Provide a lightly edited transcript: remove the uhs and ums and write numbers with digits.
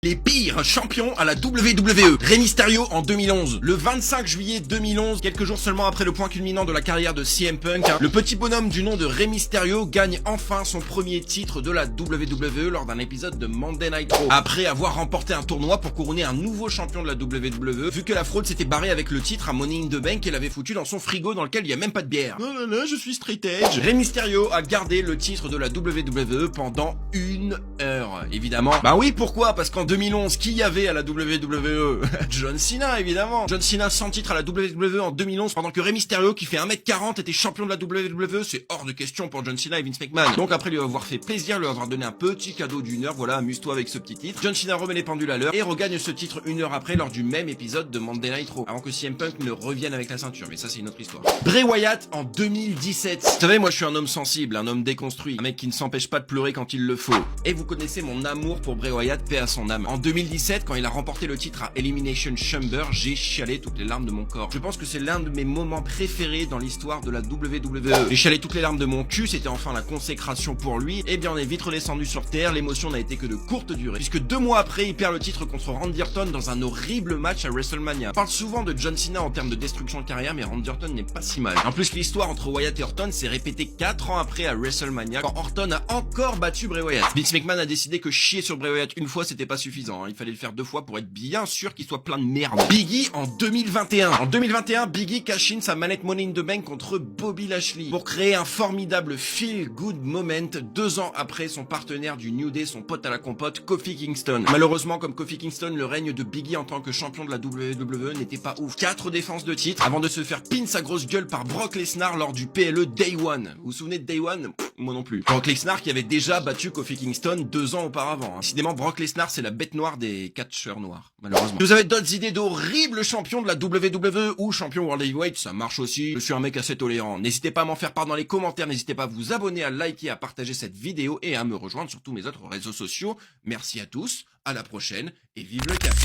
Les pires champions à la WWE. Rey Mysterio en 2011. Le 25 juillet 2011, quelques jours seulement après le point culminant de la carrière de CM Punk, le petit bonhomme du nom de Rey Mysterio gagne enfin son premier titre de la WWE lors d'un épisode de Monday Night Raw. Après avoir remporté un tournoi pour couronner un nouveau champion de la WWE, vu que la fraude s'était barrée avec le titre à Money in the Bank qu'elle avait foutu dans son frigo dans lequel il y a même pas de bière. Oh là là, je suis straight edge. Rey Mysterio a gardé le titre de la WWE pendant 1 heure. Évidemment. Bah oui, pourquoi? Parce qu'en 2011, qui y avait à la WWE? John Cena, évidemment. John Cena sans titre à la WWE en 2011, pendant que Rey Mysterio, qui fait 1m40, était champion de la WWE. C'est hors de question pour John Cena et Vince McMahon. Donc après lui avoir fait plaisir, lui avoir donné un petit cadeau d'1 heure, voilà, amuse-toi avec ce petit titre. John Cena remet les pendules à l'heure et regagne ce titre 1 heure après lors du même épisode de Monday Night Raw, avant que CM Punk ne revienne avec la ceinture. Mais ça, c'est une autre histoire. Bray Wyatt en 2017. Vous savez, moi je suis un homme sensible, un homme déconstruit, un mec qui ne s'empêche pas de pleurer quand il le faut. Et vous connaissez mon amour pour Bray Wyatt, paix à son âme. En 2017, quand il a remporté le titre à Elimination Chamber, j'ai chialé toutes les larmes de mon corps. Je pense que c'est l'un de mes moments préférés dans l'histoire de la WWE. J'ai chialé toutes les larmes de mon cul, c'était enfin la consécration pour lui. Et bien on est vite redescendu sur terre, l'émotion n'a été que de courte durée. Puisque 2 mois après, il perd le titre contre Randy Orton dans un horrible match à WrestleMania. On parle souvent de John Cena en termes de destruction de carrière, mais Randy Orton n'est pas si mal. En plus, l'histoire entre Wyatt et Orton s'est répétée 4 ans après à WrestleMania, quand Orton a encore battu Bray Wyatt. Vince McMahon a décidé que chier sur Bray Wyatt une fois, c'était pas suffisant. Il fallait le faire 2 fois pour être bien sûr qu'il soit plein de merde. Big E en 2021. En 2021, Big E cash in sa manette Money in the Bank contre Bobby Lashley pour créer un formidable feel-good moment 2 ans après son partenaire du New Day, son pote à la compote, Kofi Kingston. Malheureusement, comme Kofi Kingston, le règne de Big E en tant que champion de la WWE n'était pas ouf. 4 défenses de titre avant de se faire pin sa grosse gueule par Brock Lesnar lors du PLE Day One. Vous vous souvenez de Day One? Moi non plus. Brock Lesnar qui avait déjà battu Kofi Kingston 2 ans auparavant. Décidément, Brock Lesnar, c'est la bête noire des catcheurs noirs, malheureusement. Si vous avez d'autres idées d'horribles champions de la WWE ou champions World Heavyweight, ça marche aussi. Je suis un mec assez tolérant. N'hésitez pas à m'en faire part dans les commentaires. N'hésitez pas à vous abonner, à liker, à partager cette vidéo et à me rejoindre sur tous mes autres réseaux sociaux. Merci à tous, à la prochaine et vive le catch.